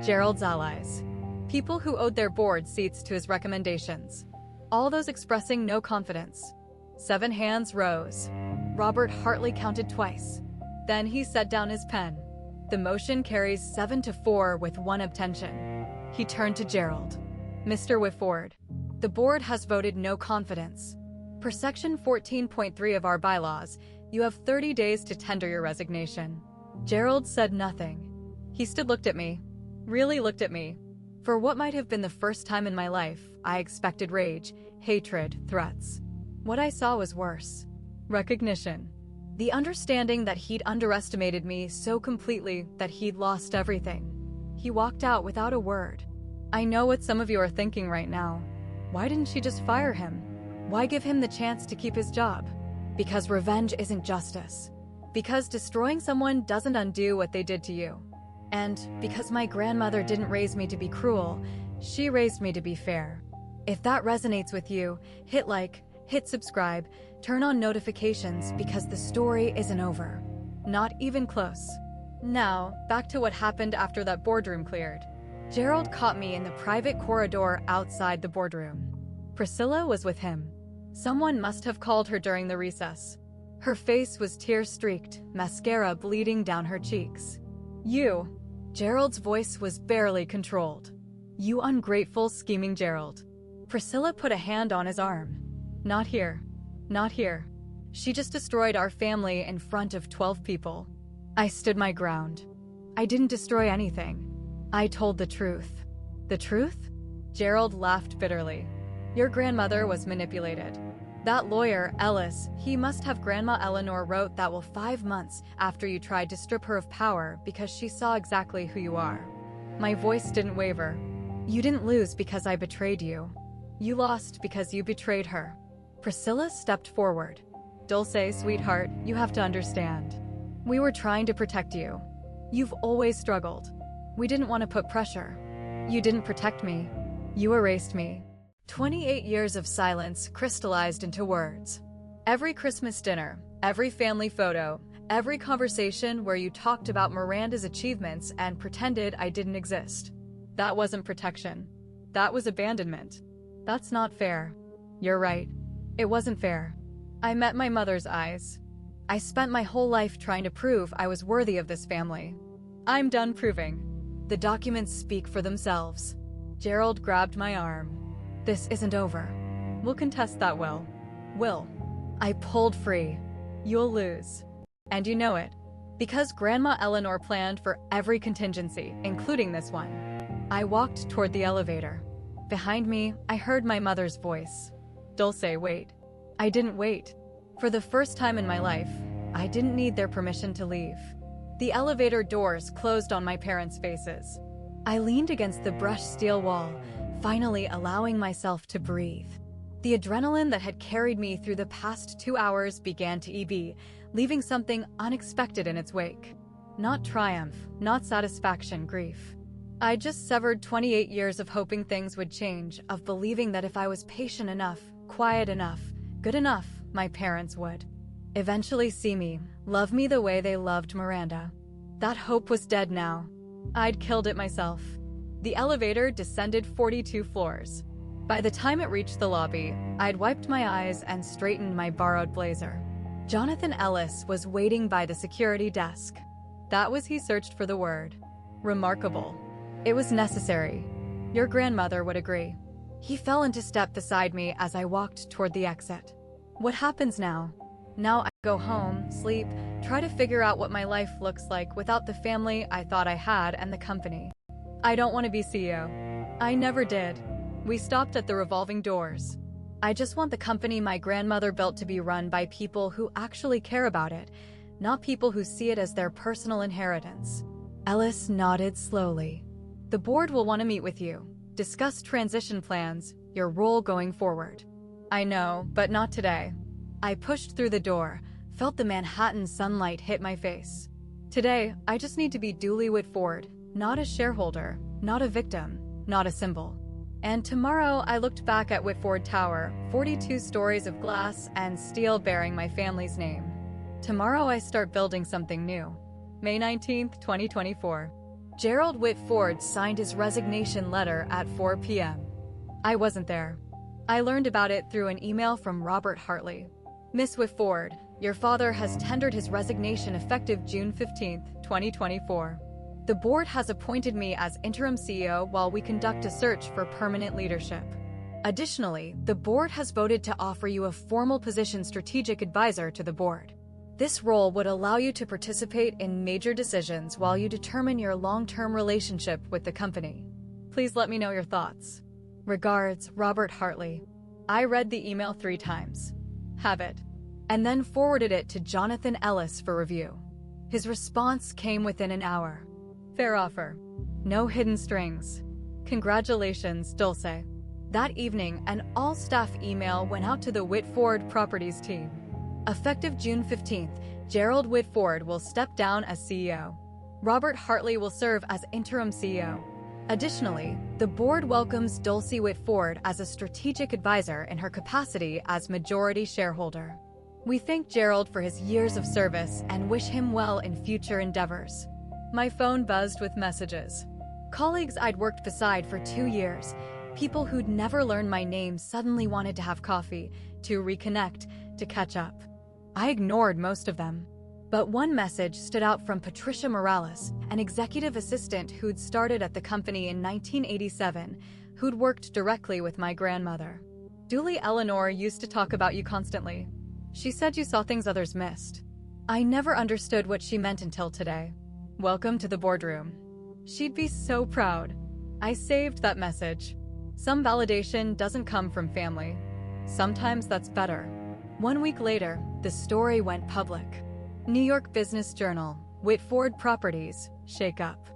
Gerald's allies. People who owed their board seats to his recommendations. All those expressing no confidence. 7 hands rose. Robert Hartley counted twice. Then he set down his pen. The motion carries 7-4 with 1 abstention. He turned to Gerald. Mr. Whitford, the board has voted no confidence. Per section 14.3 of our bylaws, you have 30 days to tender your resignation. Gerald said nothing. He looked at me. Really looked at me. For what might have been the first time in my life, I expected rage, hatred, threats. What I saw was worse. Recognition. The understanding that he'd underestimated me so completely that he'd lost everything. He walked out without a word. I know what some of you are thinking right now. Why didn't she just fire him? Why give him the chance to keep his job? Because revenge isn't justice. Because destroying someone doesn't undo what they did to you. And because my grandmother didn't raise me to be cruel, she raised me to be fair. If that resonates with you, hit like, hit subscribe, turn on notifications because the story isn't over. Not even close. Now, back to what happened after that boardroom cleared. Gerald caught me in the private corridor outside the boardroom. Priscilla was with him. Someone must have called her during the recess. Her face was tear-streaked, mascara bleeding down her cheeks. You. Gerald's voice was barely controlled. You ungrateful, scheming Gerald. Priscilla put a hand on his arm. Not here. Not here. She just destroyed our family in front of 12 people. I stood my ground. I didn't destroy anything. I told the truth. The truth? Gerald laughed bitterly. Your grandmother was manipulated. That lawyer, Ellis, he must have Grandma Eleanor wrote that will 5 months after you tried to strip her of power because she saw exactly who you are. My voice didn't waver. You didn't lose because I betrayed you. You lost because you betrayed her. Priscilla stepped forward. Dulce, sweetheart, you have to understand. We were trying to protect you. You've always struggled. We didn't want to put pressure. You didn't protect me. You erased me. 28 years of silence crystallized into words. Every Christmas dinner, every family photo, every conversation where you talked about Miranda's achievements and pretended I didn't exist. That wasn't protection. That was abandonment. That's not fair. You're right. It wasn't fair. I met my mother's eyes. I spent my whole life trying to prove I was worthy of this family. I'm done proving. The documents speak for themselves. Gerald grabbed my arm. This isn't over. We'll contest that, Will. Will. I pulled free. You'll lose. And you know it. Because Grandma Eleanor planned for every contingency, including this one. I walked toward the elevator. Behind me, I heard my mother's voice. Dulce, wait. I didn't wait. For the first time in my life, I didn't need their permission to leave. The elevator doors closed on my parents' faces. I leaned against the brushed steel wall, finally allowing myself to breathe. The adrenaline that had carried me through the past 2 hours began to ebb, leaving something unexpected in its wake. Not triumph, not satisfaction, grief. I just severed 28 years of hoping things would change, of believing that if I was patient enough, quiet enough, good enough, my parents would eventually see me, love me the way they loved Miranda. That hope was dead now. I'd killed it myself. The elevator descended 42 floors. By the time it reached the lobby, I'd wiped my eyes and straightened my borrowed blazer. Jonathan Ellis was waiting by the security desk. That was he searched for the word. Remarkable. It was necessary. Your grandmother would agree. He fell into step beside me as I walked toward the exit. What happens now? Now I go home, sleep, try to figure out what my life looks like without the family I thought I had and the company. I don't want to be CEO. I never did. We stopped at the revolving doors. I just want the company my grandmother built to be run by people who actually care about it, not people who see it as their personal inheritance. Ellis nodded slowly. The board will want to meet with you, discuss transition plans, your role going forward. I know, but not today. I pushed through the door, felt the Manhattan sunlight hit my face. Today, I just need to be Dooley Whitford, not a shareholder, not a victim, not a symbol. And tomorrow, I looked back at Whitford Tower, 42 stories of glass and steel bearing my family's name. Tomorrow, I start building something new. May 19, 2024. Gerald Whitford signed his resignation letter at 4 p.m. I wasn't there. I learned about it through an email from Robert Hartley. Miss Whitford, your father has tendered his resignation effective June 15, 2024. The board has appointed me as interim CEO while we conduct a search for permanent leadership. Additionally, the board has voted to offer you a formal position strategic advisor to the board. This role would allow you to participate in major decisions while you determine your long-term relationship with the company. Please let me know your thoughts. Regards, Robert Hartley. I read the email 3 times. Have it. And then forwarded it to Jonathan Ellis for review. His response came within an hour. Fair offer. No hidden strings. Congratulations, Dulce. That evening, an all-staff email went out to the Whitford Properties team. Effective June 15th, Gerald Whitford will step down as CEO. Robert Hartley will serve as interim CEO. Additionally, the board welcomes Dulce Whitford as a strategic advisor in her capacity as majority shareholder. We thank Gerald for his years of service and wish him well in future endeavors. My phone buzzed with messages. Colleagues I'd worked beside for 2 years, people who'd never learned my name suddenly wanted to have coffee, to reconnect, to catch up. I ignored most of them. But one message stood out from Patricia Morales, an executive assistant who'd started at the company in 1987, who'd worked directly with my grandmother. Dooley Eleanor used to talk about you constantly. She said you saw things others missed. I never understood what she meant until today. Welcome to the boardroom. She'd be so proud. I saved that message. Some validation doesn't come from family. Sometimes that's better. 1 week later, the story went public. New York Business Journal, Whitford Properties, shake up.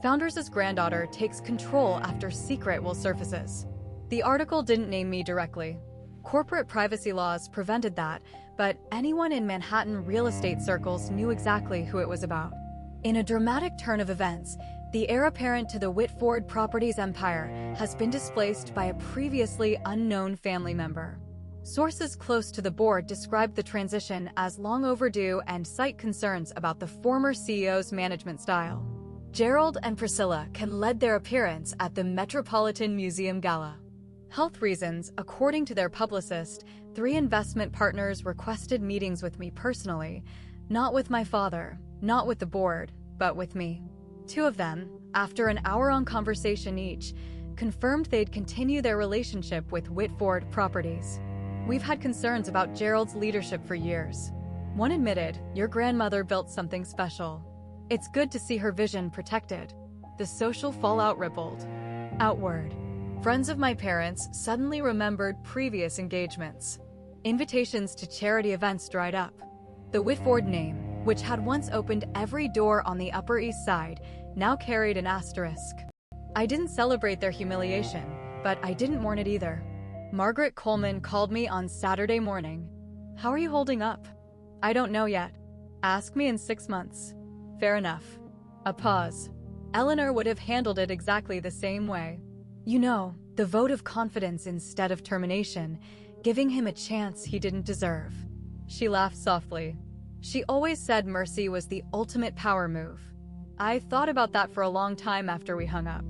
Founders' granddaughter takes control after secret will surfaces. The article didn't name me directly. Corporate privacy laws prevented that, but anyone in Manhattan real estate circles knew exactly who it was about. In a dramatic turn of events, the heir apparent to the Whitford Properties empire has been displaced by a previously unknown family member. Sources close to the board described the transition as long overdue and cite concerns about the former CEO's management style. Gerald and Priscilla can lead their appearance at the Metropolitan Museum Gala. Health reasons, according to their publicist, 3 investment partners requested meetings with me personally, not with my father, not with the board, but with me. 2 of them, after an hour-long conversation each, confirmed they'd continue their relationship with Whitford Properties. We've had concerns about Gerald's leadership for years. One admitted, your grandmother built something special. It's good to see her vision protected. The social fallout rippled outward. Friends of my parents suddenly remembered previous engagements. Invitations to charity events dried up. The Whitford name, which had once opened every door on the Upper East Side, now carried an asterisk. I didn't celebrate their humiliation, but I didn't mourn it either. Margaret Coleman called me on Saturday morning. "How are you holding up?" "I don't know yet. Ask me in 6 months." "Fair enough." A pause. Eleanor would have handled it exactly the same way. You know, the vote of confidence instead of termination, giving him a chance he didn't deserve. She laughed softly. She always said mercy was the ultimate power move. I thought about that for a long time after we hung up.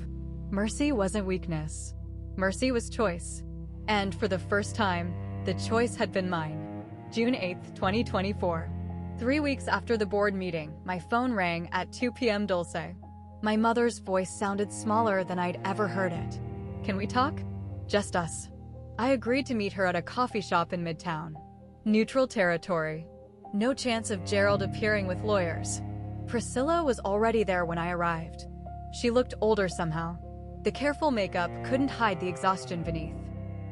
Mercy wasn't weakness. Mercy was choice. And for the first time, the choice had been mine. June 8, 2024. 3 weeks after the board meeting, my phone rang at 2 p.m. Dulce. My mother's voice sounded smaller than I'd ever heard it. "Can we talk?" "Just us." I agreed to meet her at a coffee shop in Midtown. Neutral territory. No chance of Gerald appearing with lawyers. Priscilla was already there when I arrived. She looked older somehow. The careful makeup couldn't hide the exhaustion beneath.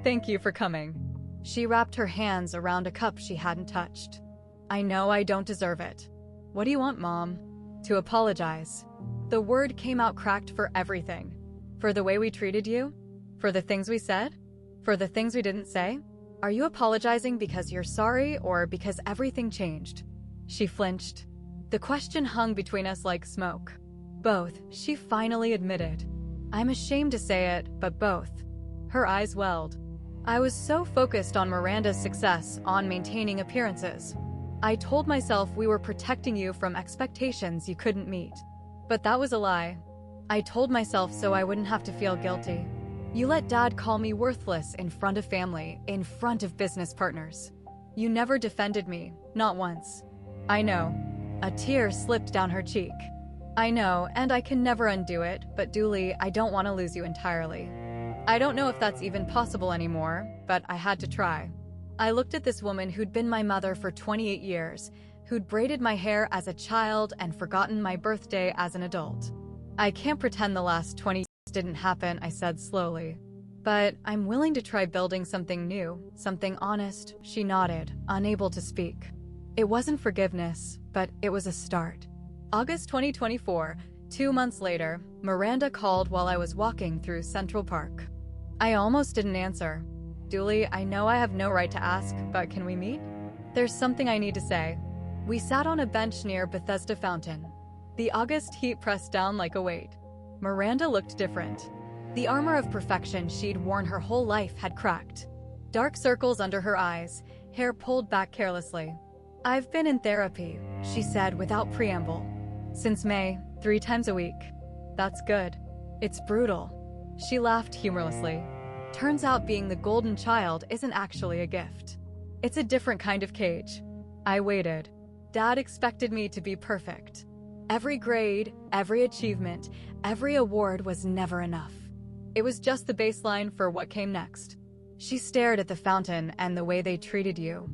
"Thank you for coming." She wrapped her hands around a cup she hadn't touched. "I know I don't deserve it." "What do you want, Mom?" "To apologize." The word came out cracked. "For everything. For the way we treated you? For the things we said? For the things we didn't say? Are you apologizing because you're sorry or because everything changed?" She flinched. The question hung between us like smoke. "Both," she finally admitted. "I'm ashamed to say it, but both." Her eyes welled. "I was so focused on Miranda's success, on maintaining appearances. I told myself we were protecting you from expectations you couldn't meet. But that was a lie. I told myself so I wouldn't have to feel guilty. You let Dad call me worthless in front of family, in front of business partners. You never defended me, not once." "I know." A tear slipped down her cheek. "I know, and I can never undo it, but Dooley, I don't want to lose you entirely. I don't know if that's even possible anymore, but I had to try." I looked at this woman who'd been my mother for 28 years, who'd braided my hair as a child and forgotten my birthday as an adult. "I can't pretend the last 20 years didn't happen," I said slowly. "But I'm willing to try building something new, something honest." She nodded, unable to speak. It wasn't forgiveness, but it was a start. August 2024, 2 months later, Miranda called while I was walking through Central Park. I almost didn't answer. "Dooley, I know I have no right to ask, but can we meet? There's something I need to say." We sat on a bench near Bethesda Fountain. The August heat pressed down like a weight. Miranda looked different. The armor of perfection she'd worn her whole life had cracked. Dark circles under her eyes, hair pulled back carelessly. "I've been in therapy," she said without preamble. "Since May, 3 times a week." "That's good." "It's brutal." She laughed humorlessly. "Turns out being the golden child isn't actually a gift. It's a different kind of cage." I waited. Dad expected me to be perfect. Every grade, every achievement, every award was never enough. It was just the baseline for what came next. She stared at the fountain and the way they treated you.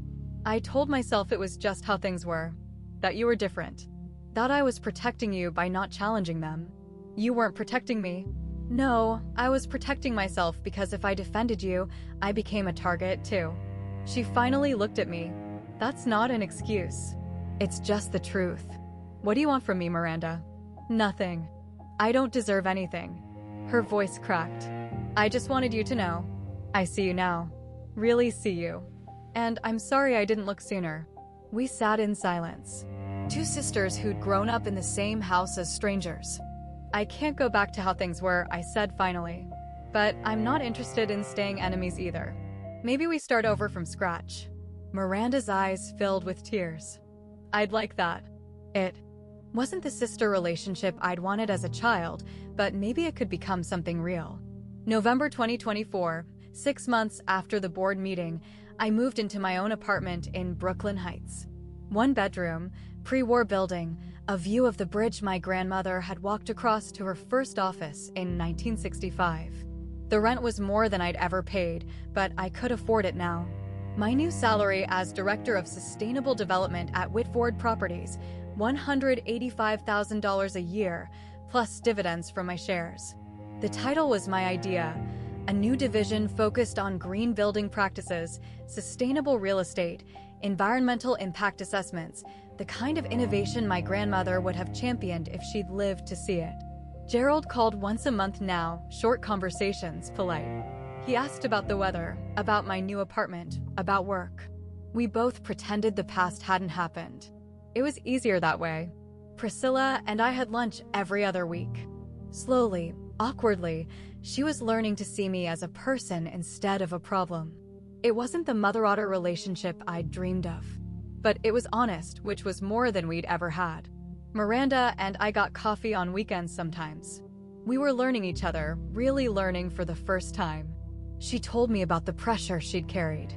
I told myself it was just how things were. That you were different. That I was protecting you by not challenging them. You weren't protecting me. No, I was protecting myself because if I defended you, I became a target too. She finally looked at me. "That's not an excuse. It's just the truth." "What do you want from me, Miranda?" "Nothing. I don't deserve anything." Her voice cracked. "I just wanted you to know. I see you now. Really see you. And I'm sorry I didn't look sooner." We sat in silence. Two sisters who'd grown up in the same house as strangers. "I can't go back to how things were," I said finally. "But I'm not interested in staying enemies either. Maybe we start over from scratch." Miranda's eyes filled with tears. "I'd like that." It wasn't the sister relationship I'd wanted as a child, but maybe it could become something real. November 2024, 6 months after the board meeting, I moved into my own apartment in Brooklyn Heights. 1 bedroom, pre-war building, a view of the bridge my grandmother had walked across to her first office in 1965. The rent was more than I'd ever paid, but I could afford it now. My new salary as Director of Sustainable Development at Whitford Properties, $185,000 a year, plus dividends from my shares. The title was my idea, a new division focused on green building practices, sustainable real estate, environmental impact assessments, the kind of innovation my grandmother would have championed if she'd lived to see it. Gerald called once a month now, short conversations, polite. He asked about the weather, about my new apartment, about work. We both pretended the past hadn't happened. It was easier that way. Priscilla and I had lunch every other week. Slowly, awkwardly, she was learning to see me as a person instead of a problem. It wasn't the mother-daughter relationship I'd dreamed of, but it was honest, which was more than we'd ever had. Miranda and I got coffee on weekends sometimes. We were learning each other, really learning for the first time. She told me about the pressure she'd carried.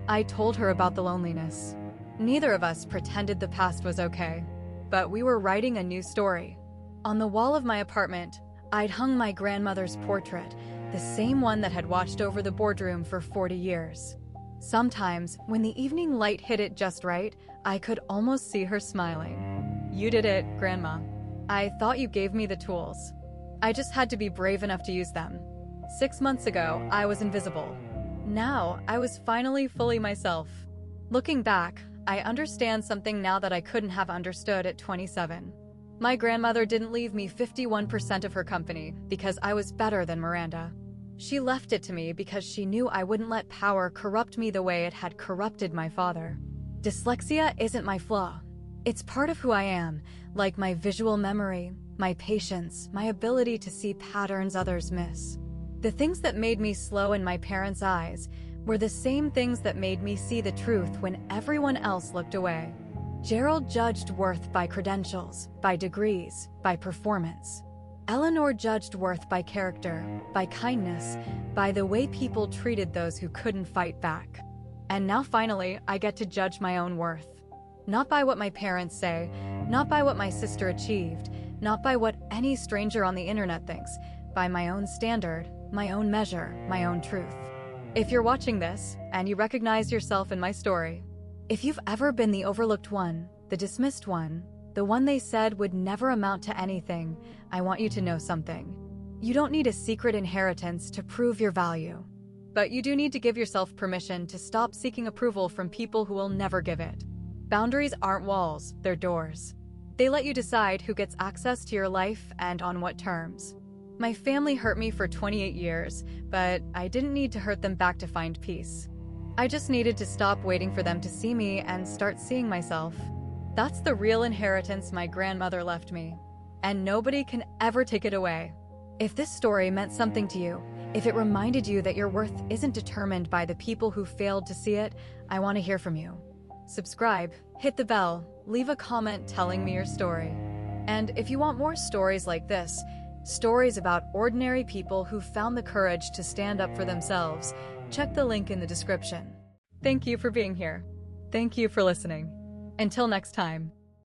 I told her about the loneliness. Neither of us pretended the past was okay, but we were writing a new story. On the wall of my apartment, I'd hung my grandmother's portrait, the same one that had watched over the boardroom for 40 years. Sometimes, when the evening light hit it just right, I could almost see her smiling. "You did it, Grandma. I thought you gave me the tools. I just had to be brave enough to use them. 6 months ago, I was invisible. Now, I was finally fully myself." Looking back, I understand something now that I couldn't have understood at 27. My grandmother didn't leave me 51% of her company because I was better than Miranda. She left it to me because she knew I wouldn't let power corrupt me the way it had corrupted my father. Dyslexia isn't my flaw. It's part of who I am, like my visual memory, my patience, my ability to see patterns others miss. The things that made me slow in my parents' eyes were the same things that made me see the truth when everyone else looked away. Gerald judged worth by credentials, by degrees, by performance. Eleanor judged worth by character, by kindness, by the way people treated those who couldn't fight back. And now finally, I get to judge my own worth. Not by what my parents say, not by what my sister achieved, not by what any stranger on the internet thinks, by my own standard, my own measure, my own truth. If you're watching this, and you recognize yourself in my story, if you've ever been the overlooked one, the dismissed one, the one they said would never amount to anything, I want you to know something. You don't need a secret inheritance to prove your value. But you do need to give yourself permission to stop seeking approval from people who will never give it. Boundaries aren't walls, they're doors. They let you decide who gets access to your life and on what terms. My family hurt me for 28 years, but I didn't need to hurt them back to find peace. I just needed to stop waiting for them to see me and start seeing myself. That's the real inheritance my grandmother left me, and nobody can ever take it away. If this story meant something to you, if it reminded you that your worth isn't determined by the people who failed to see it, I want to hear from you. Subscribe, hit the bell, leave a comment telling me your story. And if you want more stories like this, stories about ordinary people who found the courage to stand up for themselves, check the link in the description. Thank you for being here. Thank you for listening. Until next time.